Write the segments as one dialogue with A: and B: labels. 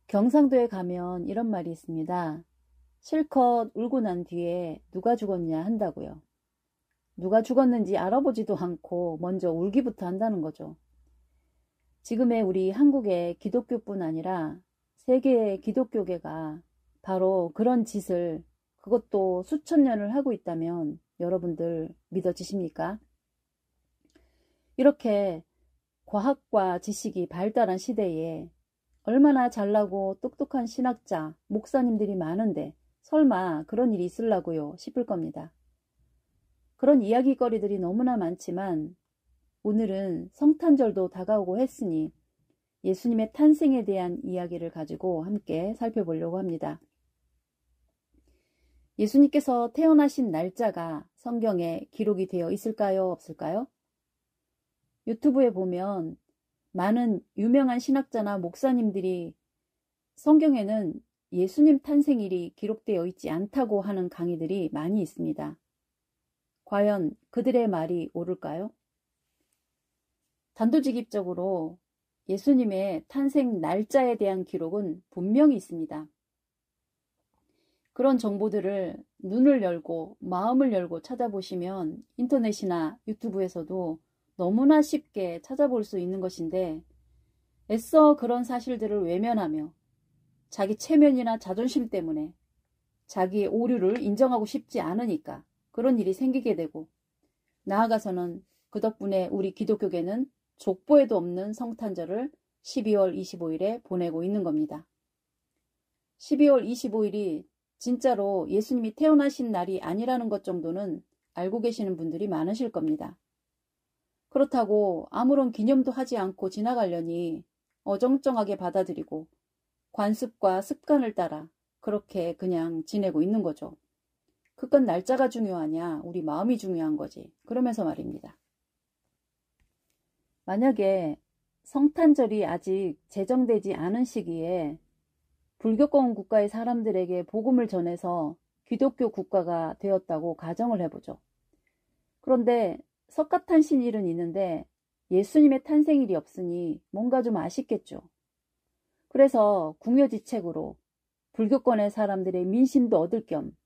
A: 경상도에 가면 이런 말이 있습니다. 실컷 울고 난 뒤에 누가 죽었냐 한다고요. 누가 죽었는지 알아보지도 않고 먼저 울기부터 한다는 거죠. 지금의 우리 한국의 기독교뿐 아니라 세계의 기독교계가 바로 그런 짓을 그것도 수천 년을 하고 있다면 여러분들 믿어지십니까? 이렇게 과학과 지식이 발달한 시대에 얼마나 잘나고 똑똑한 신학자, 목사님들이 많은데 설마 그런 일이 있으려고요 싶을 겁니다. 그런 이야기거리들이 너무나 많지만 오늘은 성탄절도 다가오고 했으니 예수님의 탄생에 대한 이야기를 가지고 함께 살펴보려고 합니다. 예수님께서 태어나신 날짜가 성경에 기록이 되어 있을까요? 없을까요? 유튜브에 보면 많은 유명한 신학자나 목사님들이 성경에는 예수님 탄생일이 기록되어 있지 않다고 하는 강의들이 많이 있습니다. 과연 그들의 말이 옳을까요? 단도직입적으로 예수님의 탄생 날짜에 대한 기록은 분명히 있습니다. 그런 정보들을 눈을 열고 마음을 열고 찾아보시면 인터넷이나 유튜브에서도 너무나 쉽게 찾아볼 수 있는 것인데 애써 그런 사실들을 외면하며 자기 체면이나 자존심 때문에 자기의 오류를 인정하고 싶지 않으니까 그런 일이 생기게 되고 나아가서는 그 덕분에 우리 기독교계는 족보에도 없는 성탄절을 12월 25일에 보내고 있는 겁니다. 12월 25일이 진짜로 예수님이 태어나신 날이 아니라는 것 정도는 알고 계시는 분들이 많으실 겁니다. 그렇다고 아무런 기념도 하지 않고 지나가려니 어정쩡하게 받아들이고 관습과 습관을 따라 그렇게 그냥 지내고 있는 거죠. 그건 날짜가 중요하냐, 우리 마음이 중요한 거지. 그러면서 말입니다. 만약에 성탄절이 아직 제정되지 않은 시기에 불교권 국가의 사람들에게 복음을 전해서 기독교 국가가 되었다고 가정을 해보죠. 그런데 석가탄신일은 있는데 예수님의 탄생일이 없으니 뭔가 좀 아쉽겠죠. 그래서 궁여지책으로 불교권의 사람들의 민심도 얻을 겸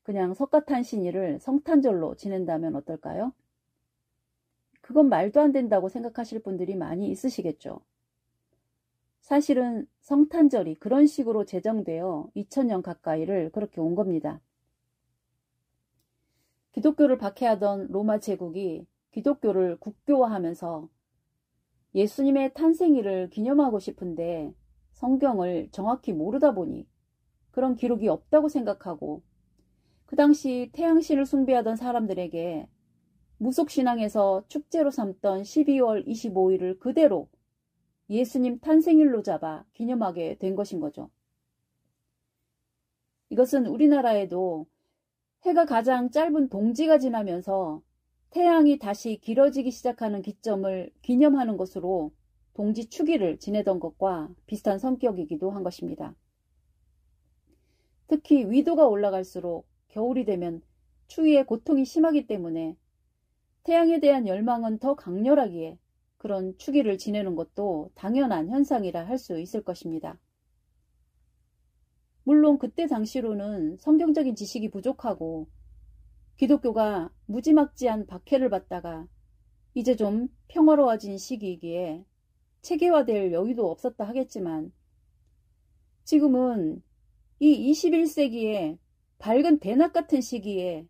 A: 그냥 석가탄신일을 성탄절로 지낸다면 어떨까요? 그건 말도 안 된다고 생각하실 분들이 많이 있으시겠죠. 사실은 성탄절이 그런 식으로 제정되어 2000년 가까이를 그렇게 온 겁니다. 기독교를 박해하던 로마 제국이 기독교를 국교화하면서 예수님의 탄생일을 기념하고 싶은데 성경을 정확히 모르다 보니 그런 기록이 없다고 생각하고 그 당시 태양신을 숭배하던 사람들에게 무속신앙에서 축제로 삼던 12월 25일을 그대로 예수님 탄생일로 잡아 기념하게 된 것인 거죠. 이것은 우리나라에도 해가 가장 짧은 동지가 지나면서 태양이 다시 길어지기 시작하는 기점을 기념하는 것으로 동지 추기를 지내던 것과 비슷한 성격이기도 한 것입니다. 특히 위도가 올라갈수록 겨울이 되면 추위의 고통이 심하기 때문에 태양에 대한 열망은 더 강렬하기에 그런 추기를 지내는 것도 당연한 현상이라 할 수 있을 것입니다. 물론 그때 당시로는 성경적인 지식이 부족하고 기독교가 무지막지한 박해를 받다가 이제 좀 평화로워진 시기이기에 체계화될 여유도 없었다 하겠지만 지금은 이 21세기에 밝은 대낮 같은 시기에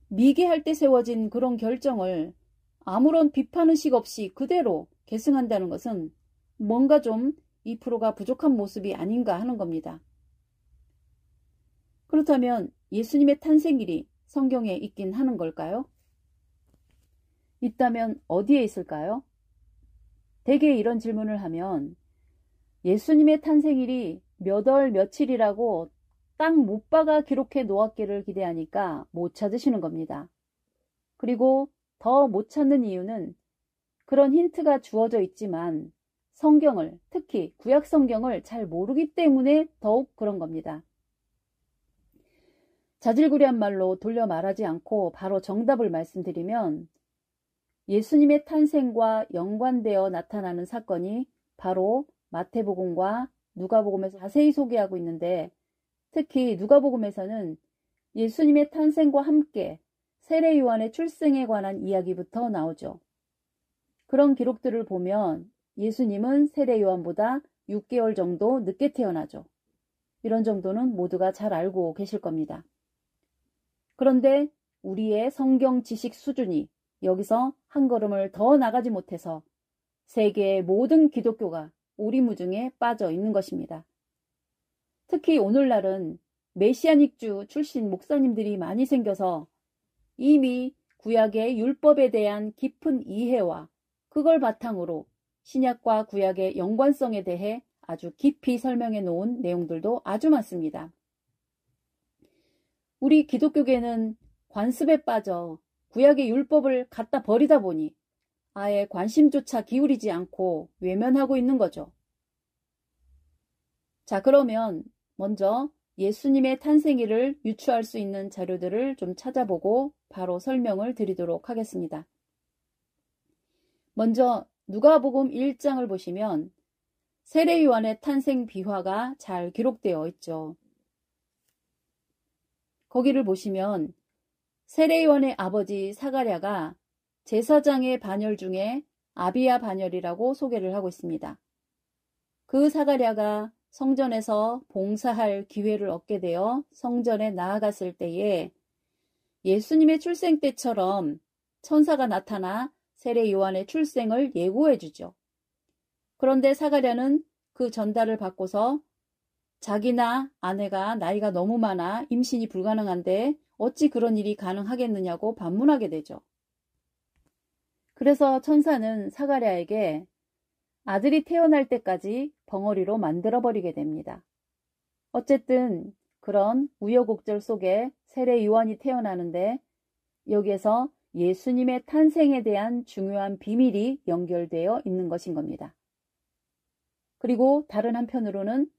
A: 미개할 때 세워진 그런 결정을 아무런 비판의식 없이 그대로 계승한다는 것은 뭔가 좀 2%가 부족한 모습이 아닌가 하는 겁니다. 그렇다면 예수님의 탄생일이 성경에 있긴 하는 걸까요? 있다면 어디에 있을까요? 대개 이런 질문을 하면 예수님의 탄생일이 몇 월 며칠이라고 딱 못 박아 기록해 놓았기를 기대하니까 못 찾으시는 겁니다. 그리고 더 못 찾는 이유는 그런 힌트가 주어져 있지만 성경을, 특히 구약 성경을 잘 모르기 때문에 더욱 그런 겁니다. 자질구레한 말로 돌려 말하지 않고 바로 정답을 말씀드리면 예수님의 탄생과 연관되어 나타나는 사건이 바로 마태복음과 누가복음에서 자세히 소개하고 있는데, 특히 누가복음에서는 예수님의 탄생과 함께 세례 요한의 출생에 관한 이야기부터 나오죠. 그런 기록들을 보면 예수님은 세례 요한보다 6개월 정도 늦게 태어나죠. 이런 정도는 모두가 잘 알고 계실 겁니다. 그런데 우리의 성경 지식 수준이 여기서 한 걸음을 더 나가지 못해서 세계의 모든 기독교가 오리무중에 빠져 있는 것입니다. 특히 오늘날은 메시아닉주 출신 목사님들이 많이 생겨서 이미 구약의 율법에 대한 깊은 이해와 그걸 바탕으로 신약과 구약의 연관성에 대해 아주 깊이 설명해 놓은 내용들도 아주 많습니다. 우리 기독교계는 관습에 빠져 구약의 율법을 갖다 버리다 보니 아예 관심조차 기울이지 않고 외면하고 있는 거죠. 자, 그러면 먼저 예수님의 탄생일을 유추할 수 있는 자료들을 좀 찾아보고 바로 설명을 드리도록 하겠습니다. 먼저 누가복음 1장을 보시면 세례 요한의 탄생 비화가 잘 기록되어 있죠. 거기를 보시면 세례 요한의 아버지 사가랴가 제사장의 반열 중에 아비야 반열이라고 소개를 하고 있습니다. 그 사가랴가 성전에서 봉사할 기회를 얻게 되어 성전에 나아갔을 때에 예수님의 출생 때처럼 천사가 나타나 세례 요한의 출생을 예고해 주죠. 그런데 사가랴는 그 전달을 받고서 자기나 아내가 나이가 너무 많아 임신이 불가능한데 어찌 그런 일이 가능하겠느냐고 반문하게 되죠. 그래서 천사는 사가랴에게 아들이 태어날 때까지 벙어리로 만들어버리게 됩니다. 어쨌든 그런 우여곡절 속에 세례 요한이 태어나는데 여기에서 예수님의 탄생에 대한 중요한 비밀이 연결되어 있는 것인 겁니다. 그리고 다른 한편으로는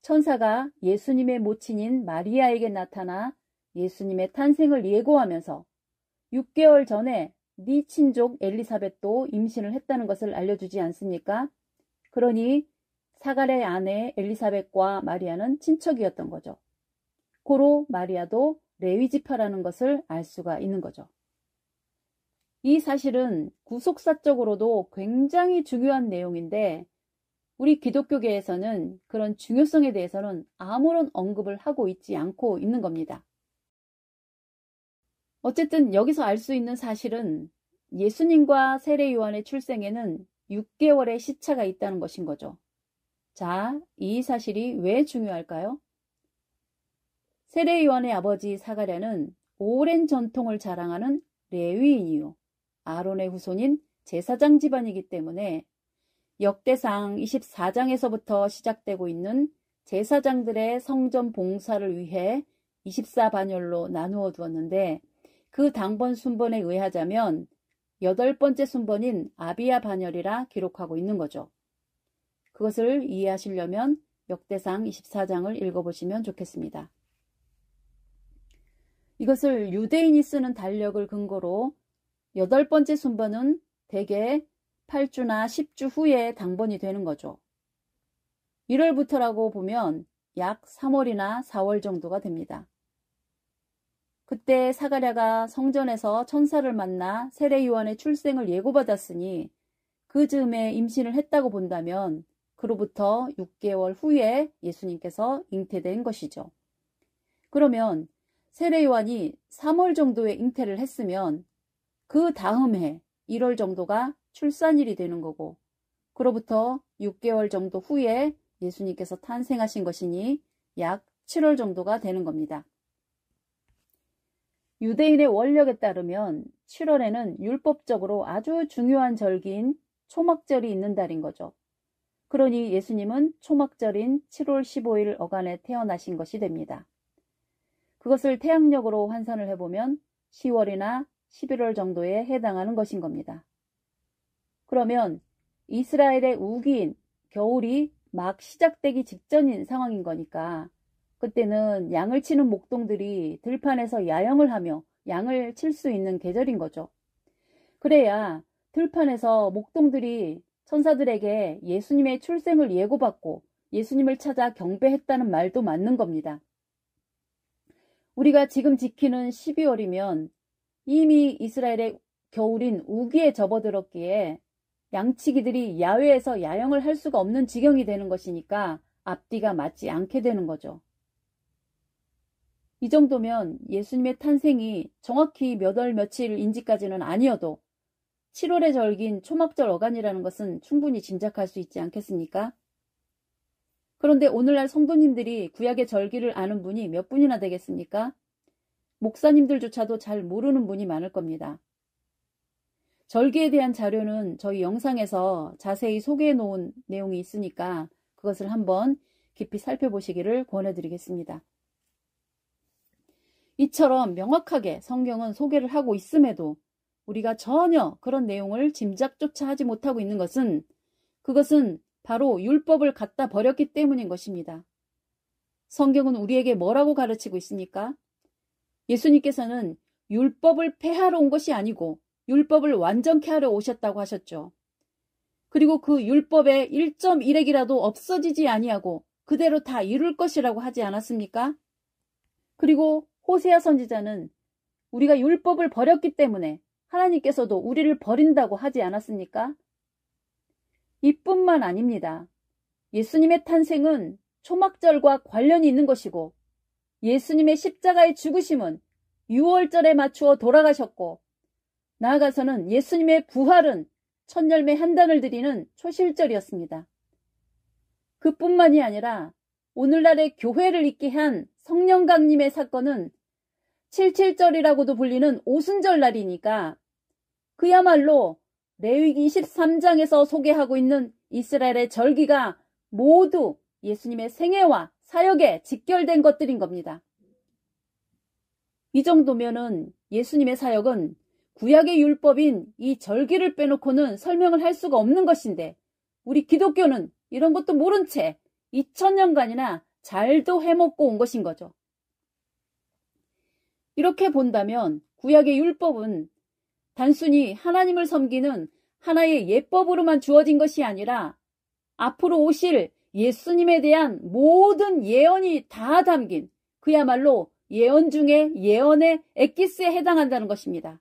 A: 천사가 예수님의 모친인 마리아에게 나타나 예수님의 탄생을 예고하면서 6개월 전에 네 친족 엘리사벳도 임신을 했다는 것을 알려주지 않습니까? 그러니 사가랴의 아내 엘리사벳과 마리아는 친척이었던 거죠. 고로 마리아도 레위 지파라는 것을 알 수가 있는 거죠. 이 사실은 구속사적으로도 굉장히 중요한 내용인데 우리 기독교계에서는 그런 중요성에 대해서는 아무런 언급을 하고 있지 않고 있는 겁니다. 어쨌든 여기서 알 수 있는 사실은 예수님과 세례 요한의 출생에는 6개월의 시차가 있다는 것인 거죠. 자, 이 사실이 왜 중요할까요? 세례 요한의 아버지 사가랴는 오랜 전통을 자랑하는 레위인이요, 아론의 후손인 제사장 집안이기 때문에 역대상 24장에서부터 시작되고 있는 제사장들의 성전 봉사를 위해 24반열로 나누어 두었는데 그 당번 순번에 의하자면 8번째 순번인 아비야 반열이라 기록하고 있는 거죠. 그것을 이해하시려면 역대상 24장을 읽어보시면 좋겠습니다. 이것을 유대인이 쓰는 달력을 근거로 8번째 순번은 대개 8주나 10주 후에 당번이 되는 거죠. 1월부터라고 보면 약 3월이나 4월 정도가 됩니다. 그때 사가랴가 성전에서 천사를 만나 세례 요한의 출생을 예고받았으니 그 즈음에 임신을 했다고 본다면 그로부터 6개월 후에 예수님께서 잉태된 것이죠. 그러면 세례 요한이 3월 정도에 잉태를 했으면 그 다음 해 1월 정도가 출산일이 되는 거고 그로부터 6개월 정도 후에 예수님께서 탄생하신 것이니 약 7월 정도가 되는 겁니다. 유대인의 원력에 따르면 7월에는 율법적으로 아주 중요한 절기인 초막절이 있는 달인 거죠. 그러니 예수님은 초막절인 7월 15일 어간에 태어나신 것이 됩니다. 그것을 태양력으로 환산을 해보면 10월이나 11월 정도에 해당하는 것인 겁니다. 그러면 이스라엘의 우기인 겨울이 막 시작되기 직전인 상황인 거니까 그때는 양을 치는 목동들이 들판에서 야영을 하며 양을 칠 수 있는 계절인 거죠. 그래야 들판에서 목동들이 천사들에게 예수님의 출생을 예고받고 예수님을 찾아 경배했다는 말도 맞는 겁니다. 우리가 지금 지키는 12월이면 이미 이스라엘의 겨울인 우기에 접어들었기에 양치기들이 야외에서 야영을 할 수가 없는 지경이 되는 것이니까 앞뒤가 맞지 않게 되는 거죠. 이 정도면 예수님의 탄생이 정확히 몇 월 며칠인지까지는 아니어도 7월의 절기인 초막절 어간이라는 것은 충분히 짐작할 수 있지 않겠습니까? 그런데 오늘날 성도님들이 구약의 절기를 아는 분이 몇 분이나 되겠습니까? 목사님들조차도 잘 모르는 분이 많을 겁니다. 절기에 대한 자료는 저희 영상에서 자세히 소개해 놓은 내용이 있으니까 그것을 한번 깊이 살펴보시기를 권해드리겠습니다. 이처럼 명확하게 성경은 소개를 하고 있음에도 우리가 전혀 그런 내용을 짐작조차 하지 못하고 있는 것은 그것은 바로 율법을 갖다 버렸기 때문인 것입니다. 성경은 우리에게 뭐라고 가르치고 있습니까? 예수님께서는 율법을 폐하러 온 것이 아니고 율법을 완전케 하려 오셨다고 하셨죠. 그리고 그 율법의 1.1핵이라도 없어지지 아니하고 그대로 다 이룰 것이라고 하지 않았습니까? 그리고 호세아 선지자는 우리가 율법을 버렸기 때문에 하나님께서도 우리를 버린다고 하지 않았습니까? 이뿐만 아닙니다. 예수님의 탄생은 초막절과 관련이 있는 것이고 예수님의 십자가의 죽으심은 유월절에 맞추어 돌아가셨고 나아가서는 예수님의 부활은 첫 열매 한 단을 드리는 초실절이었습니다. 그뿐만이 아니라 오늘날의 교회를 있게 한 성령 강림의 사건은 77절이라고도 불리는 오순절 날이니까 그야말로 레위기 23장에서 소개하고 있는 이스라엘의 절기가 모두 예수님의 생애와 사역에 직결된 것들인 겁니다. 이 정도면은 예수님의 사역은 구약의 율법인 이 절기를 빼놓고는 설명을 할 수가 없는 것인데 우리 기독교는 이런 것도 모른 채 2000년간이나 잘도 해먹고 온 것인 거죠. 이렇게 본다면 구약의 율법은 단순히 하나님을 섬기는 하나의 예법으로만 주어진 것이 아니라 앞으로 오실 예수님에 대한 모든 예언이 다 담긴 그야말로 예언 중에 예언의 엑기스에 해당한다는 것입니다.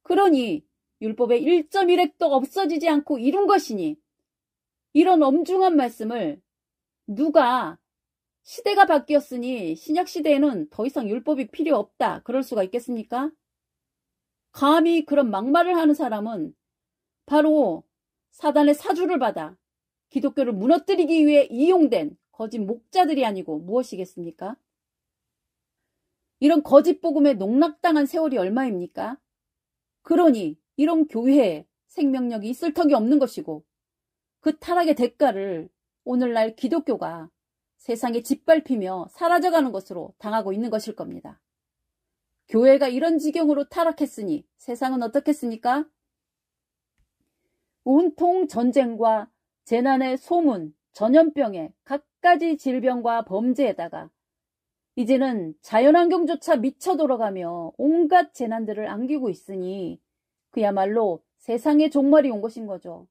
A: 그러니 율법의 1.1핵도 없어지지 않고 이룬 것이니 이런 엄중한 말씀을 누가 시대가 바뀌었으니 신약시대에는 더 이상 율법이 필요 없다 그럴 수가 있겠습니까? 감히 그런 막말을 하는 사람은 바로 사단의 사주를 받아 기독교를 무너뜨리기 위해 이용된 거짓 목자들이 아니고 무엇이겠습니까? 이런 거짓 복음에 농락당한 세월이 얼마입니까? 그러니 이런 교회에 생명력이 있을 턱이 없는 것이고 그 타락의 대가를 오늘날 기독교가 세상에 짓밟히며 사라져가는 것으로 당하고 있는 것일 겁니다. 교회가 이런 지경으로 타락했으니 세상은 어떻겠습니까? 온통 전쟁과 재난의 소문, 전염병에 갖가지 질병과 범죄에다가 이제는 자연환경조차 미쳐 돌아가며 온갖 재난들을 안기고 있으니 그야말로 세상의 종말이 온 것인 거죠.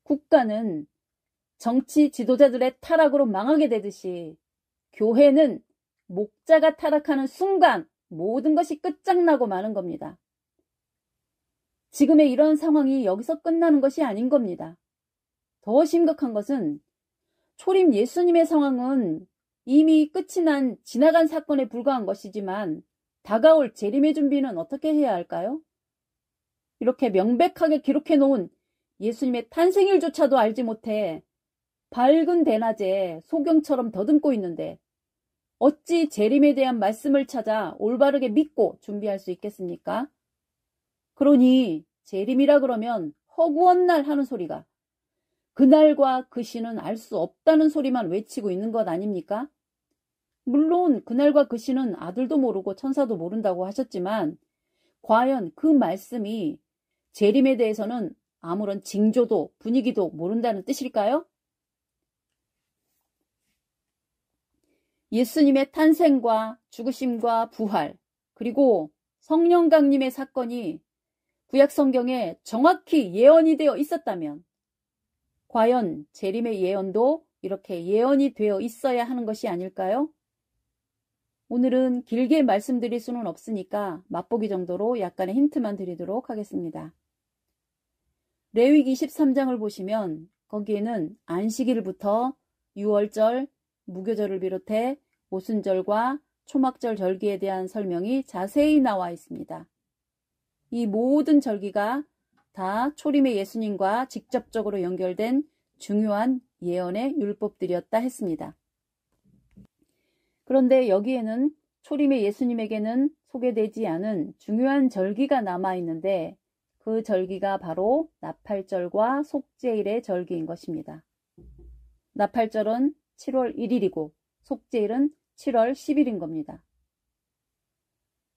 A: 국가는 정치 지도자들의 타락으로 망하게 되듯이 교회는 목자가 타락하는 순간 모든 것이 끝장나고 마는 겁니다. 지금의 이런 상황이 여기서 끝나는 것이 아닌 겁니다. 더 심각한 것은 초림 예수님의 상황은 이미 끝이 난 지나간 사건에 불과한 것이지만 다가올 재림의 준비는 어떻게 해야 할까요? 이렇게 명백하게 기록해 놓은 예수님의 탄생일조차도 알지 못해 밝은 대낮에 소경처럼 더듬고 있는데 어찌 재림에 대한 말씀을 찾아 올바르게 믿고 준비할 수 있겠습니까? 그러니 재림이라 그러면 허구한 날 하는 소리가 그날과 그 시는 알 수 없다는 소리만 외치고 있는 것 아닙니까? 물론 그날과 그 시는 아들도 모르고 천사도 모른다고 하셨지만 과연 그 말씀이 재림에 대해서는 아무런 징조도 분위기도 모른다는 뜻일까요? 예수님의 탄생과 죽으심과 부활 그리고 성령 강림의 사건이 구약 성경에 정확히 예언이 되어 있었다면 과연 재림의 예언도 이렇게 예언이 되어 있어야 하는 것이 아닐까요? 오늘은 길게 말씀드릴 수는 없으니까 맛보기 정도로 약간의 힌트만 드리도록 하겠습니다. 레위기 13장을 보시면 거기에는 안식일부터 유월절, 무교절을 비롯해 오순절과 초막절 절기에 대한 설명이 자세히 나와 있습니다. 이 모든 절기가 다 초림의 예수님과 직접적으로 연결된 중요한 예언의 율법들이었다 했습니다. 그런데 여기에는 초림의 예수님에게는 소개되지 않은 중요한 절기가 남아있는데 그 절기가 바로 나팔절과 속죄일의 절기인 것입니다. 나팔절은 7월 1일이고 속죄일은 7월 10일인 겁니다.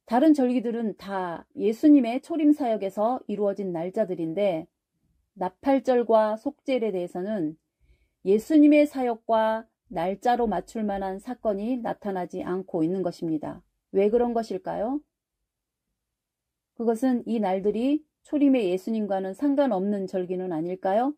A: 다른 절기들은 다 예수님의 초림 사역에서 이루어진 날짜들인데 나팔절과 속죄일에 대해서는 예수님의 사역과 날짜로 맞출 만한 사건이 나타나지 않고 있는 것입니다. 왜 그런 것일까요? 그것은 이 날들이 초림의 예수님과는 상관없는 절기는 아닐까요?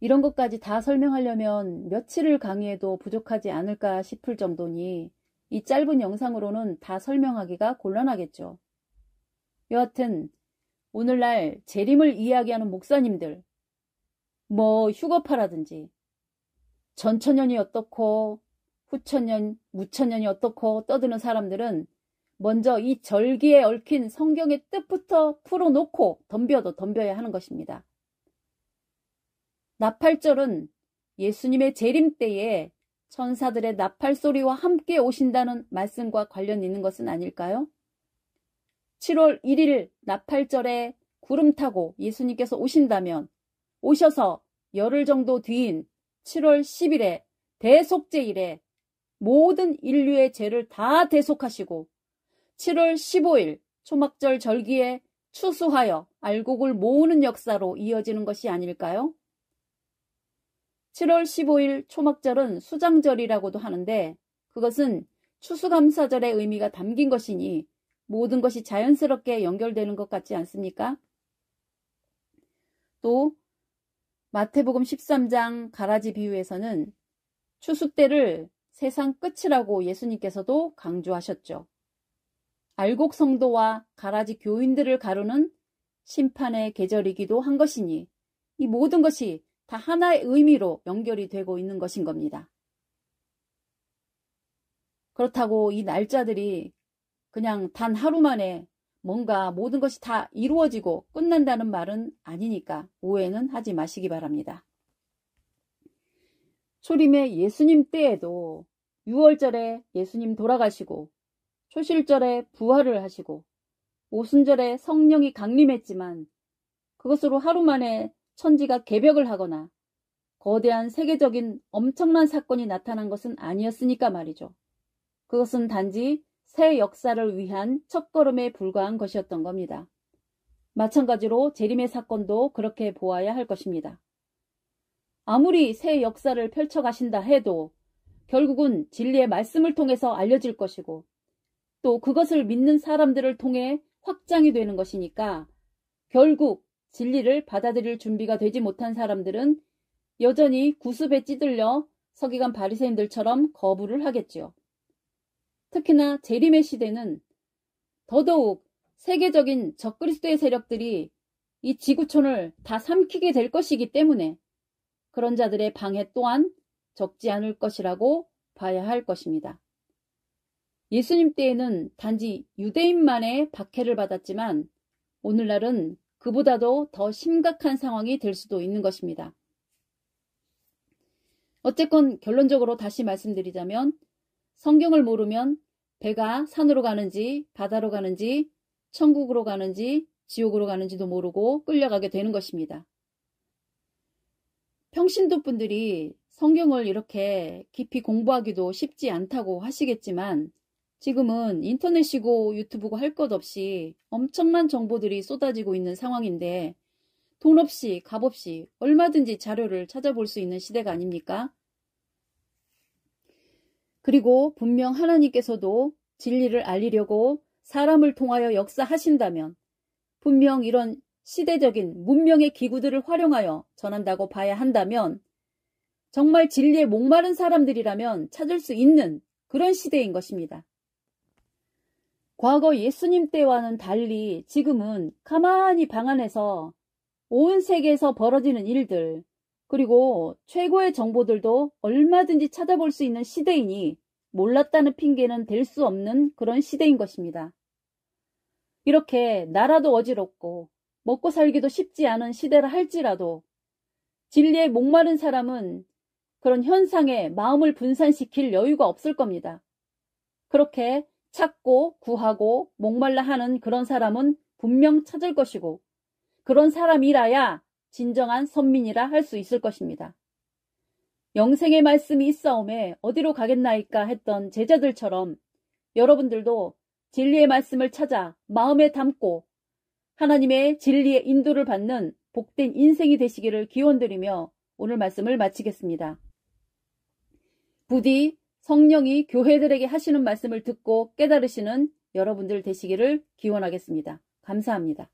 A: 이런 것까지 다 설명하려면 며칠을 강의해도 부족하지 않을까 싶을 정도니 이 짧은 영상으로는 다 설명하기가 곤란하겠죠. 여하튼 오늘날 재림을 이야기하는 목사님들, 휴거파라든지 전천년이 어떻고 후천년, 무천년이 어떻고 떠드는 사람들은 먼저 이 절기에 얽힌 성경의 뜻부터 풀어놓고 덤벼도 덤벼야 하는 것입니다. 나팔절은 예수님의 재림 때에 천사들의 나팔 소리와 함께 오신다는 말씀과 관련 있는 것은 아닐까요? 7월 1일 나팔절에 구름 타고 예수님께서 오신다면 오셔서 열흘 정도 뒤인 7월 10일에 대속죄일에 모든 인류의 죄를 다 대속하시고 7월 15일 초막절 절기에 추수하여 알곡을 모으는 역사로 이어지는 것이 아닐까요? 7월 15일 초막절은 수장절이라고도 하는데 그것은 추수감사절의 의미가 담긴 것이니 모든 것이 자연스럽게 연결되는 것 같지 않습니까? 또 마태복음 13장 가라지 비유에서는 추수 때를 세상 끝이라고 예수님께서도 강조하셨죠. 알곡 성도와 가라지 교인들을 가르는 심판의 계절이기도 한 것이니 이 모든 것이 다 하나의 의미로 연결이 되고 있는 것인 겁니다. 그렇다고 이 날짜들이 그냥 단 하루 만에 뭔가 모든 것이 다 이루어지고 끝난다는 말은 아니니까 오해는 하지 마시기 바랍니다. 초림의 예수님 때에도 6월절에 예수님 돌아가시고 초실절에 부활을 하시고 오순절에 성령이 강림했지만 그것으로 하루 만에 천지가 개벽을 하거나 거대한 세계적인 엄청난 사건이 나타난 것은 아니었으니까 말이죠. 그것은 단지 새 역사를 위한 첫걸음에 불과한 것이었던 겁니다. 마찬가지로 재림의 사건도 그렇게 보아야 할 것입니다. 아무리 새 역사를 펼쳐가신다 해도 결국은 진리의 말씀을 통해서 알려질 것이고 또 그것을 믿는 사람들을 통해 확장이 되는 것이니까 결국 진리를 받아들일 준비가 되지 못한 사람들은 여전히 구습에 찌들려 서기관 바리새인들처럼 거부를 하겠지요. 특히나 재림의 시대는 더더욱 세계적인 적그리스도의 세력들이 이 지구촌을 다 삼키게 될 것이기 때문에 그런 자들의 방해 또한 적지 않을 것이라고 봐야 할 것입니다. 예수님 때에는 단지 유대인만의 박해를 받았지만 오늘날은 그보다도 더 심각한 상황이 될 수도 있는 것입니다. 어쨌건 결론적으로 다시 말씀드리자면 성경을 모르면 배가 산으로 가는지 바다로 가는지 천국으로 가는지 지옥으로 가는지도 모르고 끌려가게 되는 것입니다. 평신도 분들이 성경을 이렇게 깊이 공부하기도 쉽지 않다고 하시겠지만 지금은 인터넷이고 유튜브고 할 것 없이 엄청난 정보들이 쏟아지고 있는 상황인데 돈 없이 값 없이 얼마든지 자료를 찾아볼 수 있는 시대가 아닙니까? 그리고 분명 하나님께서도 진리를 알리려고 사람을 통하여 역사하신다면 분명 이런 시대적인 문명의 기구들을 활용하여 전한다고 봐야 한다면 정말 진리에 목마른 사람들이라면 찾을 수 있는 그런 시대인 것입니다. 과거 예수님 때와는 달리 지금은 가만히 방 안에서 온 세계에서 벌어지는 일들, 그리고 최고의 정보들도 얼마든지 찾아볼 수 있는 시대이니 몰랐다는 핑계는 될 수 없는 그런 시대인 것입니다. 이렇게 나라도 어지럽고 먹고 살기도 쉽지 않은 시대라 할지라도 진리에 목마른 사람은 그런 현상에 마음을 분산시킬 여유가 없을 겁니다. 그렇게 찾고 구하고 목말라 하는 그런 사람은 분명 찾을 것이고 그런 사람이라야 진정한 선민이라 할 수 있을 것입니다. 영생의 말씀이 있사오매 어디로 가겠나이까 했던 제자들처럼 여러분들도 진리의 말씀을 찾아 마음에 담고 하나님의 진리의 인도를 받는 복된 인생이 되시기를 기원드리며 오늘 말씀을 마치겠습니다. 부디 성령이 교회들에게 하시는 말씀을 듣고 깨달으시는 여러분들 되시기를 기원하겠습니다. 감사합니다.